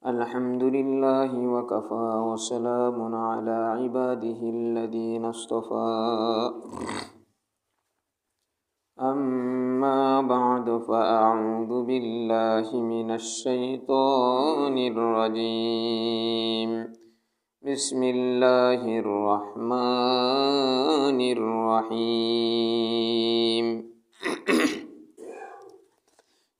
الحمد لله وكفى وسلام على عباده الذين اصطفى أما بعد فأعوذ بالله من الشيطان الرجيم بسم الله الرحمن الرحيم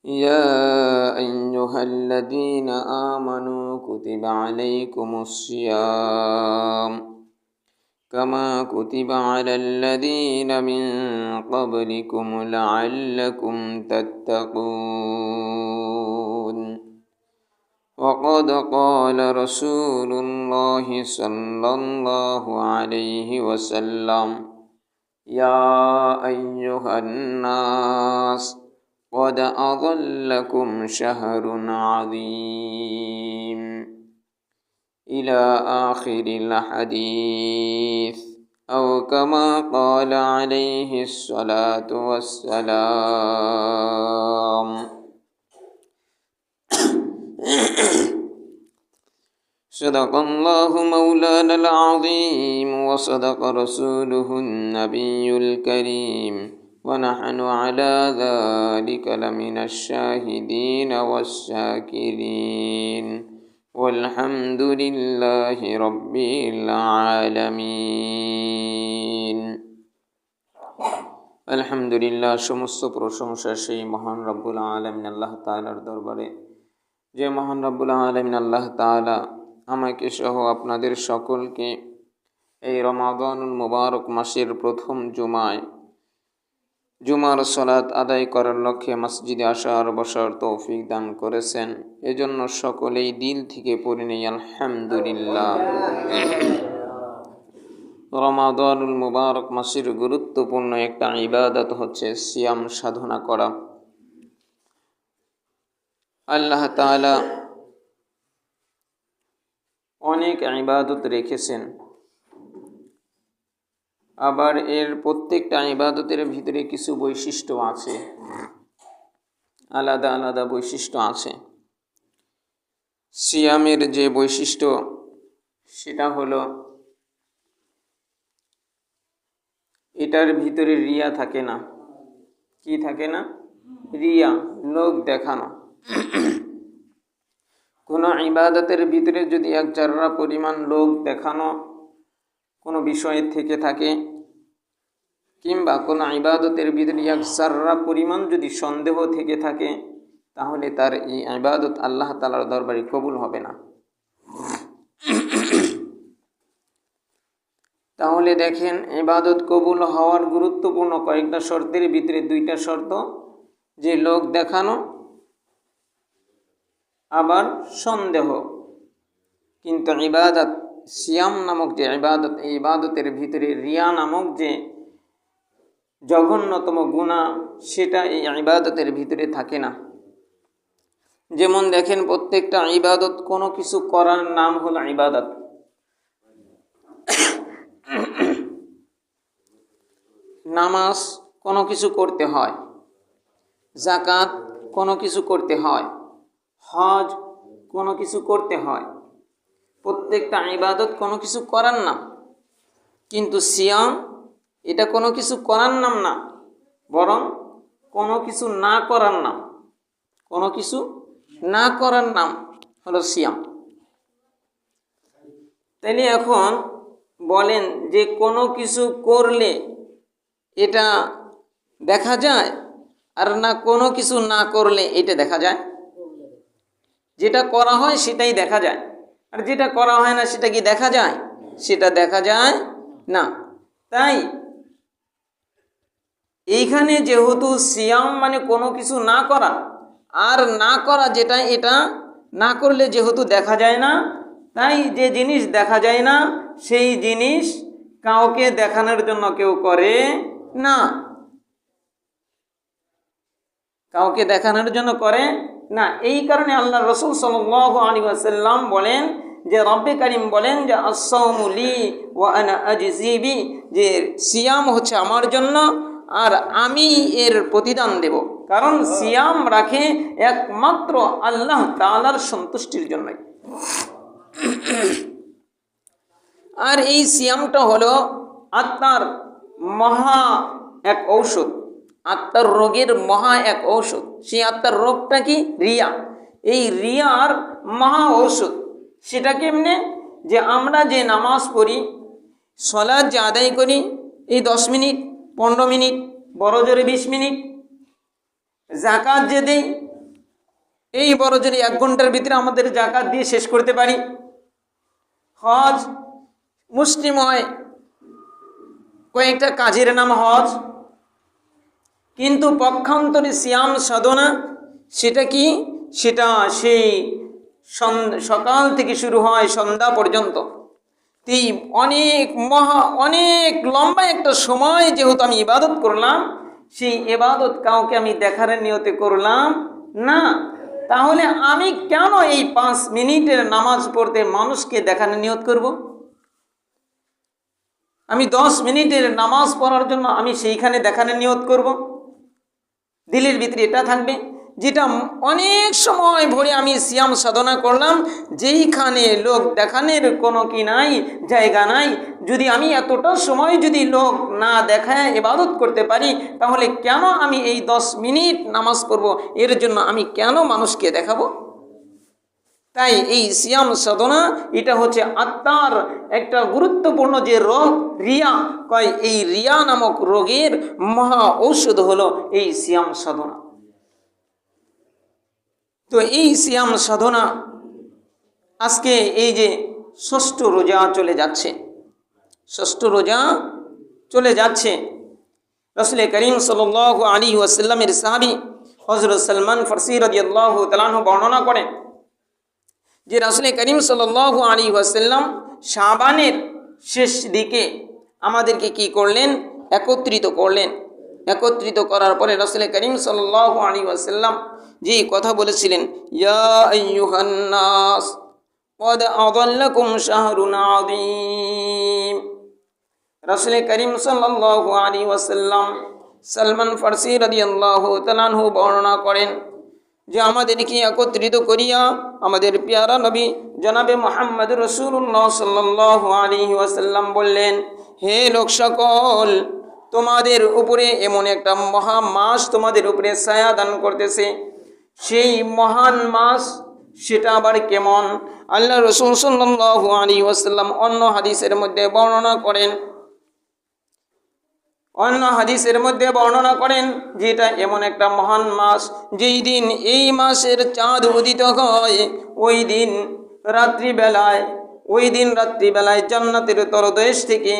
يا أيها الذين آمنوا كتب عليكم الصيام كما كتب على الذين من قبلكم لعلكم تتقون وقد قال رسول الله صلى الله عليه وسلم يا أيها الناس قد أضلكم شهر عظيم إلى آخر الحديث أو كما قال عليه الصلاة والسلام صدق الله مولانا العظيم وصدق رسوله النبي الكريم ونحن على ذلك لمن الشاهدين والشاكرين والحمد لله رب العالمين আলহামদুলিল্লাহ। সমস্ত প্রশংসা সেই মহান রব্বুল আলামিন আল্লাহ তাআলার দরবারে, যে মহান রব্বুল আলামিন আল্লাহ তাআলা আমাকে সহ আপনাদের সকলকে এই রমাদানুল মুবারক মাসের প্রথম জুমার সালাত আদায় করার লক্ষ্যে মসজিদে আসার বসার তৌফিক দান করেছেন। এজন্য সকলেই দিল থেকে পড়ে নেই আলহামদুলিল্লাহ। রমাদানুল মুবারক মাসের গুরুত্বপূর্ণ একটা ইবাদত হচ্ছে সিয়াম সাধনা করা। আল্লাহ তাআলা অনেক ইবাদত রেখেছেন, আবার এর প্রত্যেকটা ইবাদতের ভিতরে কিছু বৈশিষ্ট্য আছে, আলাদা আলাদা বৈশিষ্ট্য আছে। সিয়ামের যে বৈশিষ্ট্য সেটা হলো এটার ভিতরে রিয়া থাকে না। কি থাকে না? রিয়া, লোক দেখানো। কোনো ইবাদতের ভিতরে যদি এক যারা পরিমাণ লোক দেখানো কোনো বিষয় থেকে থাকে, কিংবা কোনো ইবাদতের ভিতরে এক যারা পরিমাণ যদি সন্দেহ থেকে থাকে, তাহলে তার এই ইবাদত আল্লাহ তাআলার দরবারে কবুল হবে না। তাহলে দেখেন, ইবাদত কবুল হওয়ার গুরুত্বপূর্ণ কয়েকটা শর্তের ভিতরে দুইটা শর্ত, যে লোক দেখানো আবার সন্দেহ। কিন্তু ইবাদত সিয়াম নামক যে ইবাদত, এই ইবাদতের ভিতরে রিয়া নামক যে জঘন্যতম গুনাহ, সেটা এই ইবাদতের ভিতরে থাকে না। যেমন দেখেন, প্রত্যেকটা ইবাদত কোনো কিছু করার নাম হলো ইবাদত। নামাজ কোনো কিছু করতে হয়, যাকাত কোনো কিছু করতে হয়, হজ কোনো কিছু করতে হয়। প্রত্যেকটা ইবাদত কোনো কিছু করার নাম। কিন্তু সিয়াম এটা কোনো কিছু করার নাম না, বরং কোনো কিছু না করার নাম। কোনো কিছু না করার নাম হলো সিয়াম। তাইলে এখন বলেন যে কোনো কিছু করলে এটা দেখা যায়, আর না কোনো কিছু না করলে এটা দেখা যায়? যেটা করা হয় সেটাই দেখা যায়, আর যেটা করা হয় না সেটা কি দেখা যায়? সেটা দেখা যায় না। তাই এইখানে যেহেতু সিয়াম মানে কোনো কিছু না করা, আর না করা যেটা, এটা না করলে যেহেতু দেখা যায় না, তাই যে জিনিস দেখা যায় না সেই জিনিস কাউকে দেখানোর জন্য কেউ করে না, কাউকে দেখানোর জন্য করে না। এই কারণে আল্লাহ রাসূল সাল্লাল্লাহু আলাইহি ওয়াসাল্লাম বলেন যে, রব্বে কারীম বলেন যে আস-সাওমু লি ওয়া আনা আজজি বি, যে সিয়াম হচ্ছে আমার জন্য আর আমি এর প্রতিদান দেব। কারণ সিয়াম রাখে একমাত্র আল্লাহ তাআলার সন্তুষ্টির জন্যই। আর এই সিয়ামটা হলো আত্মার মহা এক ঔষধ, আত্মার রোগের মহা এক ঔষধ। সেই আত্মার রোগটা কি? রিয়া। এই রিয়ার মহা ঔষধ। সেটা কেমনে? যে আমরা যে নামাজ পড়ি, সলাৎ যে আদায় করি, এই 10 মিনিট 15 মিনিট, বড় জোরে 20 মিনিট, জাকাত যে দেই, এই বড় জোরে 1 ঘন্টার ভিতরে আমাদের জাকাত দিয়ে শেষ করতে পারি। হজ, মুসলিময় কয়েকটা কাজের নাম হজ, কিন্তু পক্ষান্তরে সিয়াম সাধনা সেটা কি? সেটা সেই সকাল থেকে শুরু হয় সন্ধ্যা পর্যন্ত। এই অনেক লম্বা একটা সময় যেহেতু আমি ইবাদত করলাম, সেই ইবাদত কাউকে আমি দেখার নিয়তে করলাম না। তাহলে আমি কেন এই 5 মিনিটের নামাজ পড়তে মানুষকে দেখানোর নিয়ত করব? আমি 10 মিনিটের নামাজ পড়ার জন্য আমি সেইখানে দেখানোর নিয়ত করব? দিলের ভিতরে এটা থাকবে, যেটা অনেক সময় ভরে আমি সিয়াম সাধনা করলাম, যেইখানে লোক দেখানোর কোনো কি নাই, জায়গা নাই। যদি আমি এতটা সময় যদি লোক না দেখায় ইবাদত করতে পারি, তাহলে কেন আমি এই 10 মিনিট নামাজ পড়ব? এর জন্য আমি কেন মানুষকে দেখাবো? তাই এই সিয়াম সাধনা এটা হচ্ছে আত্মার একটা গুরুত্বপূর্ণ যে রোগ, রিয়া। কয় এই রিয়া নামক রোগের মহা ঔষধ হলো এই সিয়াম সাধনা। তো এই সিয়াম সাধনা আজকে এই যে 6ষ্ঠ রোজা চলে যাচ্ছে, 6ষ্ঠ রোজা চলে যাচ্ছে। রাসূল করিম সাল্লাল্লাহু আলাইহি ওয়াসাল্লামের সাহাবী হযরত সালমান ফারসি রাদিয়াল্লাহু তাআলা আনহু বর্ণনা করেন যে রাসূল করিম সাল্লাল্লাহু আলাইহি ওয়াসাল্লাম শাবানের শেষ দিকে আমাদেরকে কি করলেন? একত্রিত করলেন। একত্রিত করার পরে রাসূল করিম সাল্লাল্লাহু আলাইহি ওয়াসাল্লাম যে কথা বলেছিলেন, ইয়া আইয়ুহান নাস ক্বাদ আযাল্লাকুম শাহরুন আযীম। রাসূল করিম সাল্লাল্লাহু আলাইহি ওয়াসাল্লাম সালমান ফারসি রাদিয়াল্লাহু তাআলা আনহু বর্ণনা করেন যে আমাদেরকে একত্রিত করিয়া আমাদের পেয়ারা নবী জনাবে মুহাম্মদ রাসূলুল্লাহ সাল্লাল্লাহু আলাইহি ওয়াসাল্লাম বললেন, হে লোক সকল, তোমাদের উপরে এমন একটা মহা মাস তোমাদের উপরে ছায়া দান করতেছে। সেই মহান মাস সেটা আবার কেমন? আল্লাহ রাসূল সাল্লাল্লাহু আলাইহি ওয়াসাল্লাম অন্য হাদিসের মধ্যে বর্ণনা করেন যে এটা এমন একটা মহান মাস, যেই দিন এই মাসের চাঁদ উদিত হয়, ওই দিন রাত্রিবেলায় জান্নাতের তলদেশ থেকে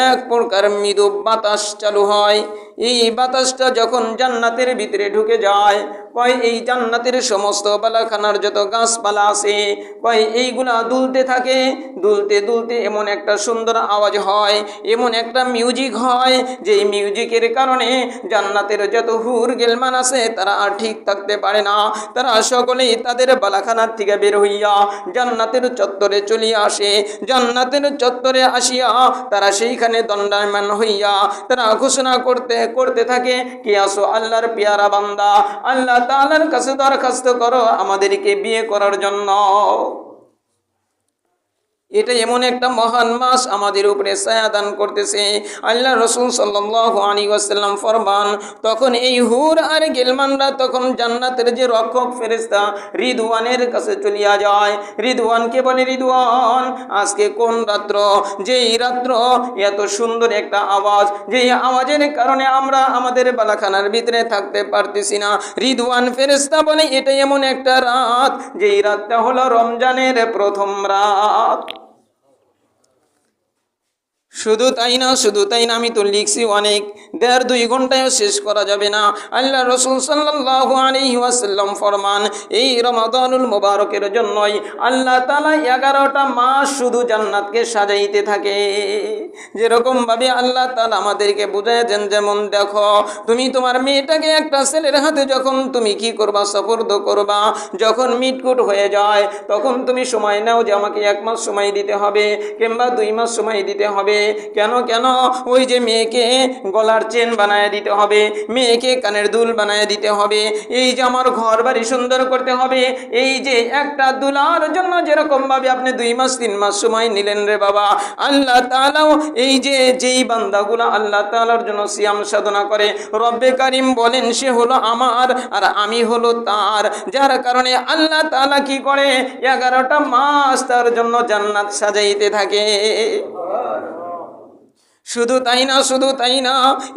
এক প্রকার মৃদু বাতাস চালু হয়। এই বাতাসটা যখন জান্নাতের ভিতরে ঢুকে যায়, কয় এই জান্নাতের সমস্ত বালাখানার যত গাছপালা আছে, কয় এইগুলা দুলতে থাকে। দুলতে দুলতে এমন একটা সুন্দর আওয়াজ হয়, এমন একটা মিউজিক হয়, যে মিউজিকের কারণে জান্নাতের যত হুর গেলমান আছে তারা আর ঠিক থাকতে পারে না। তারা সকলেই তাদের বালাখানার থেকে বের হইয়া জান্নাতের চত্বরে চলিয়া আসে। জান্নাতের চত্বরে আসিয়া তারা সেইখানে দণ্ডায়মান হইয়া তারা ঘোষণা করতে থাকে, কে আসো আল্লাহর পেয়ারা বান্দা, আল্লাহ তাআলার কাছে দরখাস্ত করো আমাদেরকে বিয়ে করার জন্য। এটা এমন একটা মহান মাস আমাদের উপরে ছায়া দান করতেছে। আল্লাহ রাসূল সাল্লাল্লাহু আলাইহি ওয়াসাল্লাম ফরমান, তখন এই হুর আর গেলমানরা তখন জান্নাতের যে রক্ষক ফেরেশতা রিদওয়ানের কাছে চলিয়া যায়। রিদওয়ানকে বলে, রিদওয়ান, আজকে কোন রাত্র, যেই রাত্র এত সুন্দর একটা আওয়াজ, যেই আওয়াজের কারণে আমরা আমাদের বালাখানার ভিতরে থাকতে পারতেছি না। রিদওয়ান ফেরেশতা বলে, এটা এমন একটা রাত, যেই রাতটা হলো রমজানের প্রথম রাত। শুধু তাই না, আমি তো লিখছি অনেক, 1.5-2 ঘন্টায়ও শেষ করা যাবে না। আল্লাহ রাসূল সাল্লাল্লাহু আলাইহি ওয়াসাল্লাম ফরমান, এই রমাদানুল মুবারকের জন্যই আল্লাহ তাআলা 11টা মাস শুধু জান্নাতকে সাজাইতে থাকে। যেরকম ভাবে আল্লাহ তাআলা আমাদেরকে বুঝায় দেন, যেমন দেখো, তুমি তোমার মেয়েটাকে একটা ছেলের হাতে যখন তুমি কি করবা, সুপুর্দ করবা, যখন মিটকুট হয়ে যায় তখন তুমি সময় নাও যে আমাকে 1 মাস সময় দিতে হবে কিংবা 2 মাস সময় দিতে হবে। কেন কেন? ওই যে মেয়েকে গলার চেন বানায় দিতে হবে, মেয়েকে কানের দুল বানায় দিতে হবে, এই যে আমার ঘর বাড়ি সুন্দর করতে হবে, এই যে একটা দুলার জন্য যেরকম ভাবে আপনি 2 মাস 3 মাস সময় নিলেন রে বাবা, আল্লাহ তাআলাও এই যে যেই বান্দাগুলো আল্লাহ তাআলার জন্য সিয়াম সাধনা করে, রব্বে কারিম বলেন সে হলো আমার আর আমি হলো তার, যার কারণে আল্লাহ তাআলা কি করে 11টা মাস তার জন্য জান্নাত সাজাইতে থাকে। শুধু তাই না, শুধু তাই না,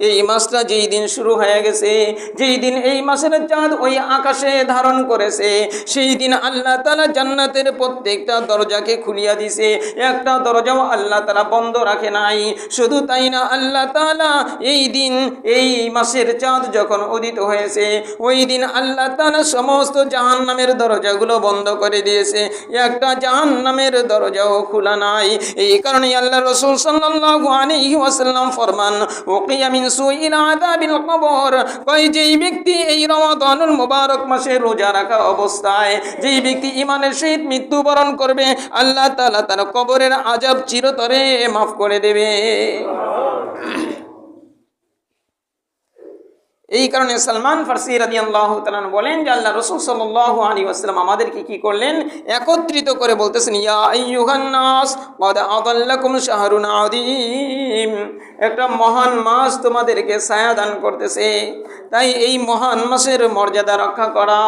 এই মাসটা যেই দিন শুরু হয়ে গেছে, যেই দিন এই মাসের চাঁদ ওই আকাশে ধারণ করেছে, সেই দিন আল্লাহ তাআলা জান্নাতের প্রত্যেকটা দরজাকে খুলিয়া দিছে, একটা দরজাও আল্লাহ তাআলা বন্ধ রাখে নাই। শুধু তাই না, আল্লাহ তাআলা এই দিন এই মাসের চাঁদ যখন উদিত হয়েছে, ওই দিন আল্লাহ তাআলা সমস্ত জাহান্নামের দরজাগুলো বন্ধ করে দিয়েছে, একটা জাহান্নামের দরজাও খোলা নাই। এই কারণে আল্লাহ রাসূল সাল্লাল্লাহু আলাইহি ওয়াসাল্লাম ফরমান, ওকিয়া মিন সুইল আযাবিল কবর, কই যেই ব্যক্তি এই রমাদানুল মুবারক মাসে রোজা রাখা অবস্থায় যেই ব্যক্তি ঈমানের সহিত মৃত্যুবরণ করবে, আল্লাহ তাআলা তার কবরের আযাব চিরতরে মাফ করে দেবে। এই কারণে সালমান ফারসি রাদিয়াল্লাহু তাআলা বলেন যে আল্লাহ রাসূল সাল্লাল্লাহু আলাইহি ওয়াসাল্লাম আমাদেরকে কি করলেন, একত্রিত করে বলতেছেন, ইয়া আইয়ুহান নাস ক্বাদ আদাল্লাকুম শাহরুন আযীম, একটা মহান মাস তোমাদেরকে ছায়া দান করতেছে। তাই এই মহান মাসের মর্যাদা রক্ষা করা,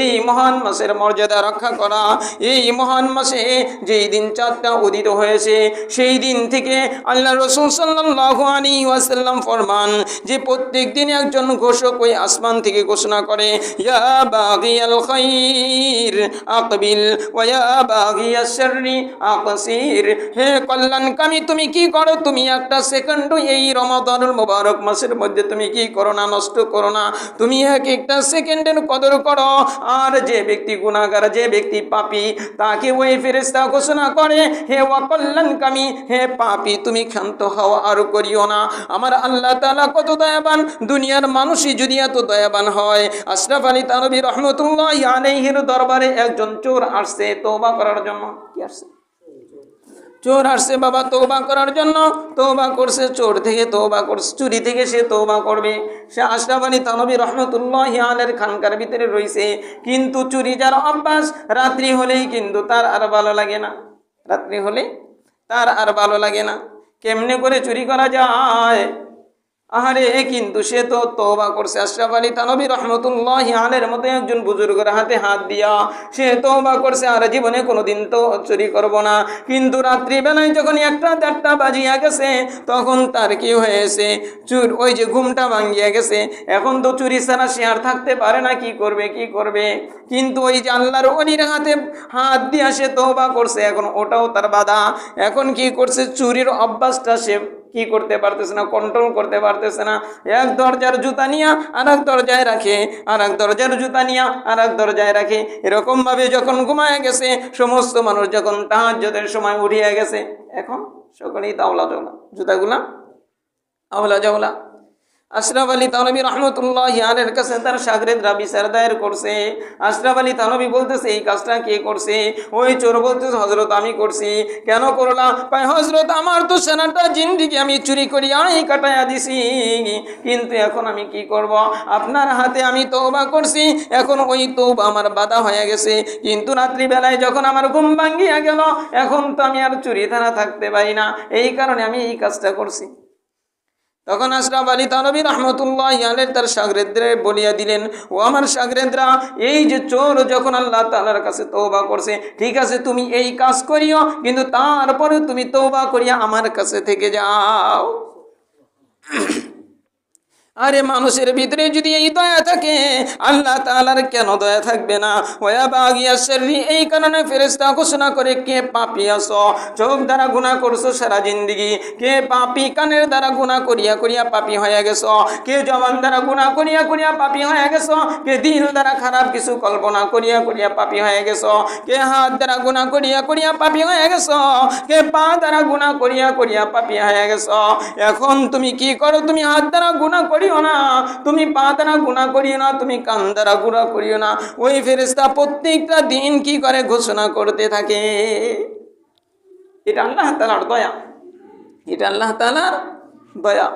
এই মহান মাসের মর্যাদা রক্ষা করা, এই মহান মাসে যেই দিন চাঁদটা উদিত হয়েছে সেই দিন থেকে আল্লাহ রাসূল সাল্লাল্লাহু আলাইহি ওয়াসাল্লাম ফরমান যে প্রত্যেক দিন একজন ঘোষক ওই আসমান থেকে ঘোষণা করে, ইয়া বাগিয়াল খাইর আকবিল ওয়া ইয়া বাগিয়াশ শাররি আকসির, হে কল্যাণকামী তুমি কি করো, তুমি একটা সেকেন্ড এই রমাদানুল মুবারক মাসের মধ্যে তুমি কি করো না, নষ্ট করো না, তুমি এক একটা সেকেন্ডের কদর করো। আর যে ব্যক্তি গুনাহগার, যে ব্যক্তি পাপী, তাকে ওই ফেরেশতা ঘোষণা করে, হে অকল্যাণকামী, হে পাপী, তুমি ক্ষান্ত হও আর করিও না। আমার আল্লাহ তাআলা কত দয়াবান, দুনিয়ার মানুষই যদি এত দয়াবান হয়। আশরাফ আলী থানভী রহমতুল্লাহি আলাইহির দরবারে একজন চোর আসছে তওবা করার জন্য। কি আসছে? চোর আসছে বাবা তওবা করার জন্য, তওবা করছে, চোর থেকে তওবা করছে, চুরি থেকে সে তওবা করবে। সে আশরাফ আলী থানভী রহমতুল্লাহি আলাইহির খানকার ভিতরে রয়েছে, কিন্তু চুরি যার অভ্যাস, রাত্রি হলেই কিন্তু তার আর ভালো লাগে না, রাত্রি হলে তার আর ভালো লাগে না। কেমনে করে চুরি করা যায়? আহারে, কিন্তু সে তো তওবা করছে। আশরাফ আলী থানভী রহমতুল্লাহি আলাইহির মতো একজন বুজুর্গের হাতে হাত দিয়া সে তওবা করছে, আর জীবনে কোনোদিন তো চুরি করব না। কিন্তু রাত্রিবেলায় যখন 1টা-1:30 বাজিয়া গেছে, তখন তার কি হয়েছে, ওই যে ঘুমটা ভাঙিয়া গেছে। এখন তো চুরি ছাড়া সে আর থাকতে পারে না, কি করবে, কি করবে? কিন্তু ওই যে আল্লাহর ওলির হাতে হাত দিয়া সে তওবা করছে, এখন ওটাও তার বাধা। এখন কি করছে, চুরির অভ্যাসটা সে কি করতে পারতেছে না, কন্ট্রোল করতে পারতেছে না। এক দরজার জুতা নিয়ে আর এক দরজায় রাখে, আর এক দরজার জুতা নিয়ে আর এক দরজায় রাখে। এরকমভাবে যখন ঘুমায় গেছে, সমস্ত মানুষ যখন তাহাজ্জুদের সময় উঠিয়া গেছে, এখন সকলেই তাওলা জওলা, জুতাগুলা আওলা জওলা। আশরাফ আলী থানভী রহমতুল্লাহি আলাইহির কাছে তার শাগরেদরা বিচার দায়ের করছে। আশরাফ আলী থানভী বলতেছে, এই কাজটা কে করছে? ওই চোর বলতেছে, হযরত আমি করছি। কেন করলাম? ভাই হযরত, আমার তো সারাটা জিন্দেগি আমি চুরি করিয়াই কাটাইয়া দিছি, কিন্তু এখন আমি কি করব? আপনার হাতে আমি তওবা করছি, এখন ওই তওবা আমার বাধা হয়ে গেছে। কিন্তু রাত্রিবেলায় যখন আমার ঘুম ভাঙিয়া গেল, এখন তো আমি আর চুরি ছাড়া থাকতে পারি না, এই কারণে আমি এই কাজটা করছি। তখন আশরাফ আলী থানভী রহমতুল্লাহি আলাইহি তার শাগরেদদের বলিয়া দিলেন, ও আমার শাগরেদরা, এই যে চোর যখন আল্লাহ তাআলার কাছে তওবা করছে, ঠিক আছে তুমি এই কাজ করিও, কিন্তু তারপরে তুমি তওবা করিয়া আমার কাছে থেকে যাও। আরে মানুষের ভিতরে যদি এই দয়া থাকে, আল্লাহ তাআলার কেন দয়া থাকবে না? ওয়া বাগিয়াশ শাররি, এই কারণে ফেরেশতা ঘোষণা করে, কে পাপী আছো, চোখ দ্বারা গুনাহ করছো সারা জিন্দেগি, কে পাপী, কানের দ্বারা গুনাহ করিয়া করিয়া পাপী হয়ে গেছো, কে জবান দ্বারা গুনাহ করিয়া করিয়া পাপী হয়ে গেছো, কে দিল দ্বারা খারাপ কিছু কল্পনা করিয়া করিয়া পাপী হয়ে গেছো, কে হাত দ্বারা গুনাহ করিয়া করিয়া পাপী হয়ে গেছো, কে পা দ্বারা গুনাহ করিয়া করিয়া পাপী হয়ে গেছো। এখন তুমি কি করো? তুমি হাত দ্বারা গুনাহ করিও না, তুমি পা দ্বারা গুনাহ করিও না, তুমি কান দ্বারা গুনাহ করিও না। ওই ফেরেশতা প্রত্যেকটা দিন কি করে ঘোষণা করতে থাকে। এটা আল্লাহ তাআলার দয়া। এটা আল্লাহ তাআলার দয়া।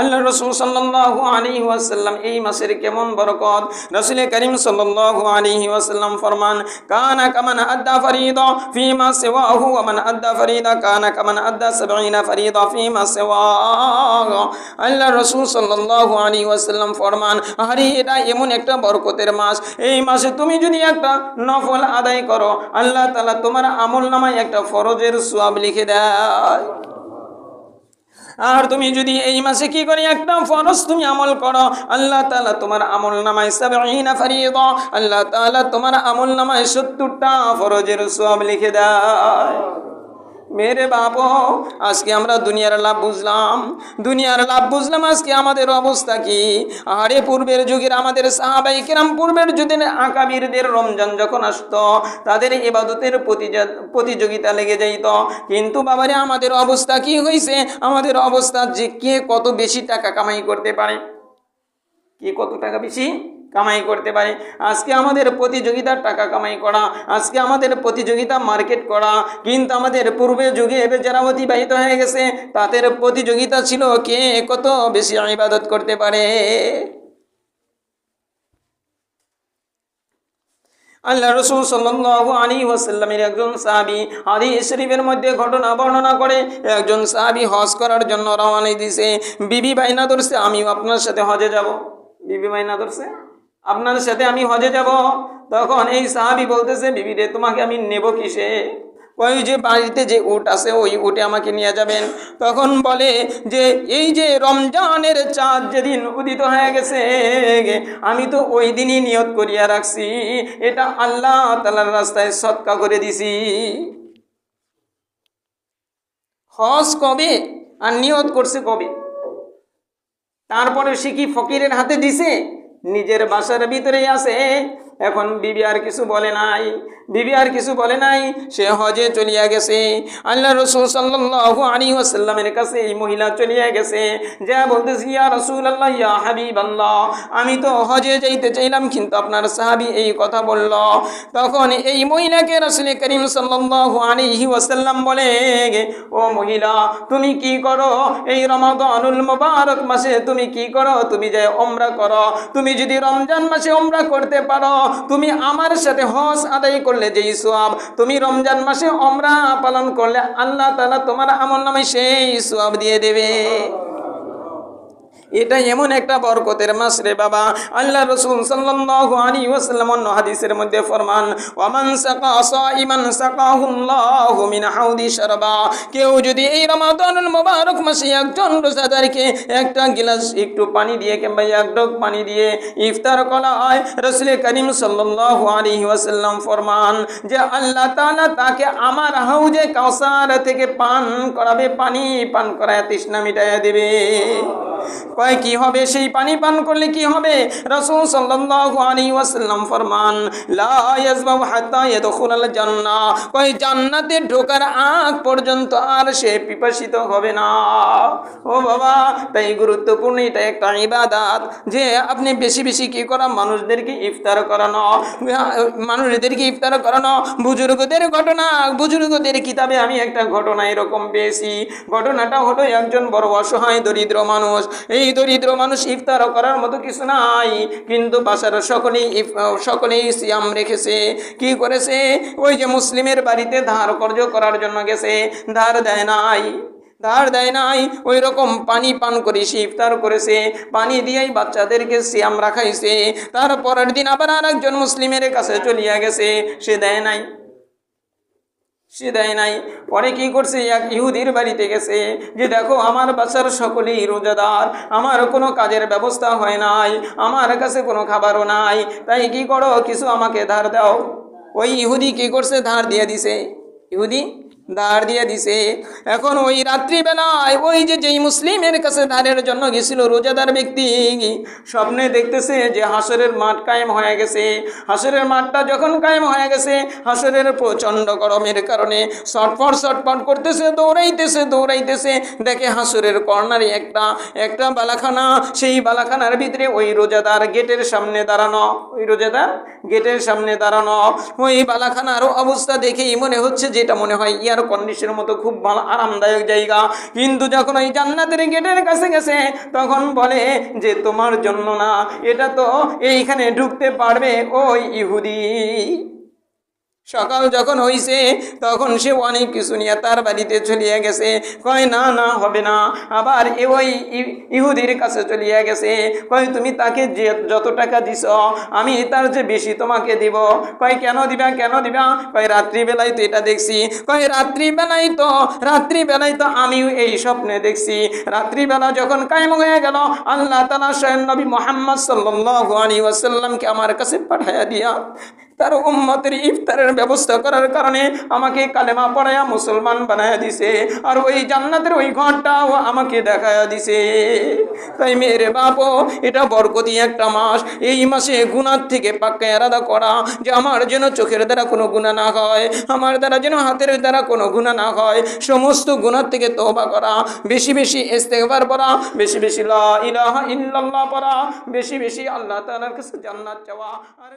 আল্লাহ রসুল সাল্লাল্লাহু আলাইহি ওয়াসাল্লাম এই মাসের কেমন বরকত, রাসূল করিম সাল্লাল্লাহু আলাইহি ওয়াসাল্লাম ফরমান, কানা কামান আদ্দা ফরিদা ফিমা সিওয়াহু ওয়া মান আদ্দা ফরিদা কানা কামান আদ্দা 70 ফরিদা ফিমা সিওয়াহু। আল্লাহ রসুল সাল্লাল্লাহু আলাইহি ওয়াসাল্লাম ফরমান, আরে এটা এমন একটা বরকতের মাস, এই মাসে তুমি যদি একটা নফল আদায় করো, আল্লাহ তাআলা তোমার আমলনামায় একটা ফরজের সওয়াব লিখে দেয়। আর তুমি যদি এই মাসে কি করে একটা ফরজ তুমি আমল করো, আল্লাহ তাআলা তোমার আমলনামায় 70 ফরিদা, আল্লাহ তাআলা তোমার আমলনামায় 70টা ফরজের সওয়াব লিখে দেয়। মেরে বাবা, আজকে আমরা দুনিয়ার লাভ বুঝলাম, আজকে আমাদের অবস্থা কি? আরে পূর্বের যুগের আমাদের সাহাবায়ে কেরাম, পূর্বের যুগের আকাবিরদের রমজান যখন আসতো তাদের ইবাদতের প্রতিযোগিতা লেগে যাইত। কিন্তু বাবারে আমাদের অবস্থা কি হয়েছে? আমাদের অবস্থা যে কে কত বেশি টাকা কামাই করতে পারে, কে কত টাকা বেশি কামাই করতে পারে। আজকে আমাদের প্রতিযোগিতা টাকা কামাই করা, আজকে আমাদের প্রতিযোগিতা মার্কেট করা। কিন্তু আমাদের পূর্বে যুগে যারা অতিবাহিত হয়ে গেছে তাদের প্রতিযোগিতা ছিল কে কত বেশি ইবাদত করতে পারে। আল্লাহ রসুল সাল্লাল্লাহু আলাইহি ওয়াসাল্লামের একজন সাহাবী হাদিস শরীফের মধ্যে ঘটনা বর্ণনা করে, একজন সাহাবী হজ করার জন্য রওনা দিয়েছে। বিবি বাইনা ধরছে, আমিও আপনার সাথে হজে যাব। বিবি বাইনা ধরছে, আপনার সাথে আমি হজে যাব। তখন এই সাহাবী বলতেছে, বিবি রে তোমাকে আমি নেব কিসে? ওই যে বাড়িতে যে উট আছে ওই উটে আমাকে নিয়ে যাবেন। তখন বলে যে এই যে রমজানের চাঁদ যেদিন উদিত হয়ে গেছে আমি তো ওই দিনই নিয়ত করিয়া রাখছি, এটা আল্লাহ তাআলার রাস্তায় সদকা করে দিছি। হজ কবে আর নিয়ত করছে কবে? তারপরে সে কি ফকিরের হাতে দিছে? নিজের বাসার ভিতরেই আছে। এখন বিবি আর কিছু বলে নাই, সে হজে চলিয়া গেছে। আল্লাহ রসুল সাল্লাল্লাহু আলাইহি ওয়াসাল্লামের কাছে এই মহিলা চলিয়া গেছে, যা বলতেছি, ইয়া রাসূলুল্লাহ, ইয়া হাবিবাল্লাহ, আমি তো হজে যাইতে চাইলাম কিন্তু আপনার সাহাবী এই কথা বলল। তখন এই মহিলাকে রাসূল করিম সাল্লাল্লাহু আলাইহি ওয়াসাল্লাম বলে, ও মহিলা, তুমি কি করো এই রমাদানুল মুবারক মাসে? তুমি কি করো? তুমি যে উমরা করো। তুমি যদি রমজান মাসে উমরা করতে পারো, তুমি আমার সাথে হজ আদায় করলে যেই সওয়াব, তুমি রমজান মাসে উমরা পালন করলে আল্লাহ তাআলা তোমার আমলনামায় সেই সওয়াব দিয়ে দেবে। এটা এমন একটা বরকতের মাস রে বাবা। আল্লাহ রাসূল সাল্লাল্লাহু আলাইহি ওয়াসাল্লাম অন্য হাদিসের মধ্যে ফরমান, ওয়ামান সাকা সাইমান সাকাহুল্লাহু মিন হাউদি শারবা। কেউ যদি এই রমাদানুল মুবারক মাসে একজন রোজাদারকে একটা গ্লাস একটু পানি দিয়ে কিংবা এক ঢোক পানি দিয়ে ইফতার করা হয়, রাসূল করিম সাল্লাল্লাহু আলাইহি ওয়াসাল্লাম ফরমান যে আল্লাহ তাআলা তাকে আমার হাউজে কাউসার থেকে পান করাবে, পানি পান করায় তৃষ্ণা মিটাইয়া দেবে। কয় কি হবে? সেই পানি পান করলে কি হবে? রাসূল সাল্লাল্লাহু আলাইহি ওয়াসাল্লাম ফরমান, লা ইয়াজবাউ হাত্তা ইয়াদখুলাল জান্নাহ। কয় জান্নাতে ঢোকার আগ পর্যন্ত আর সে পিপাসিত হবে না। ও বাবা, তাই গুরুত্বপূর্ণ এটা একটা ইবাদত যে আপনি বেশি বেশি কি করা, মানুষদেরকে ইফতার করানো। বুজুর্গদের কিতাবে আমি একটা ঘটনা এরকম পেয়েছি। ঘটনাটা হলো একজন বড় অসহায় দরিদ্র মানুষ। এই দরিদ্র মানুষ ইফতার করার মতো কিছু নাই, কিন্তু বাসার সকলেই সিয়াম রেখেছে। কি করেছে? ওই যে মুসলিমের বাড়িতে ধার কর্জ করার জন্য গেছে, ধার দেয় নাই, ওই রকম পানি পান করে সে ইফতার করেছে। পানি দিয়েই বাচ্চাদেরকে সিয়াম রাখাইছে। তার পরের দিন আবার আর একজন মুসলিমের কাছে চলিয়া গেছে, সে দেয় নাই। পরে কি করছে? এক ইহুদির বাড়িতে গেছে যে দেখো আমার বাচ্চার সকলেই রোজাদার, আমার কোনো কাজের ব্যবস্থা হয় নাই, আমার কাছে কোনো খাবারও নাই, তাই কি করো, কিছু আমাকে ধার দাও। ওই ইহুদি কি করছে? ধার দিয়ে দিছে। ইহুদি দাঁড় দিয়ে দিছে। এখন ওই রাত্রিবেলায় ওই যেই মুসলিমের কাছে দাঁড়ের জন্য গেছিল রোজাদার ব্যক্তি, স্বপ্নে দেখতেছে যে হাসরের মাঠ কায়েম হয়ে গেছে। হাসরের মাঠটা যখন কায়েম হয়ে গেছে, হাসরের প্রচণ্ড গরমের কারণে ছটফট করতেছে, দৌড়াইতেছে। দেখে হাসরের কর্নারে একটা বালাখানা, সেই বালাখানার ভিতরে ওই রোজাদার গেটের সামনে দাঁড়ানো। ওই বালাখানার অবস্থা দেখেই মনে হচ্ছে যেটা মনে হয় এয়ার কন্ডিশনের মতো খুব ভালো আরামদায়ক জায়গা। কিন্তু যখন ওই জান্নাতের গেটের কাছে গেছে, তখন বলে যে তোমার জন্য না, এটা তো এইখানে ঢুকতে পারবে ওই ইহুদি। সকাল যখন হইছে, তখন সে অনেক কিছু নিয়ে তার বাড়িতে চলিয়া গেছে। কয় না হবে না। আবার ওই ইহুদির কাছে চলিয়া গেছে। কয় তুমি তাকে যে যত টাকা দিছ, আমি তার যে বেশি তোমাকে দিব। কয় কেন দিবা? কয় রাত্রিবেলায় তো এটা দেখছি। কয় রাত্রিবেলায় তো আমিও এই স্বপ্নে দেখছি। রাত্রিবেলা যখন কায়েম হয়ে গেল, আল্লাহ তাআলা স্বয়ং নবী মুহাম্মদ সাল্লাল্লাহু আলাইহি ওয়াসাল্লামকে আমার কাছে পাঠাইয়া দিয়া তার উম্মতের ইফতারের ব্যবস্থা করার কারণে আমাকে কালেমা পড়াইয়া মুসলমান বানায়া দিছে। আর ওই জান্নাতের ওই ঘরটাও আমাকে দেখায়া দিছে। তাই মেরে বাপও, এটা বরকতি একটা মাস। এই মাসে গুনার থেকে পাক্কা এরাদা করা যে আমার যেন চোখের দ্বারা কোনো গুনাহ না হয়, আমার দ্বারা যেন হাতের দ্বারা কোনো গুনাহ না হয়। সমস্ত গুনাহ থেকে তওবা করা, বেশি বেশি ইস্তেগফার পড়া, বেশি বেশি লা ইলাহা ইল্লাল্লাহ পড়া, বেশি বেশি আল্লাহ তাআলার কাছে জান্নাত চাওয়া। আর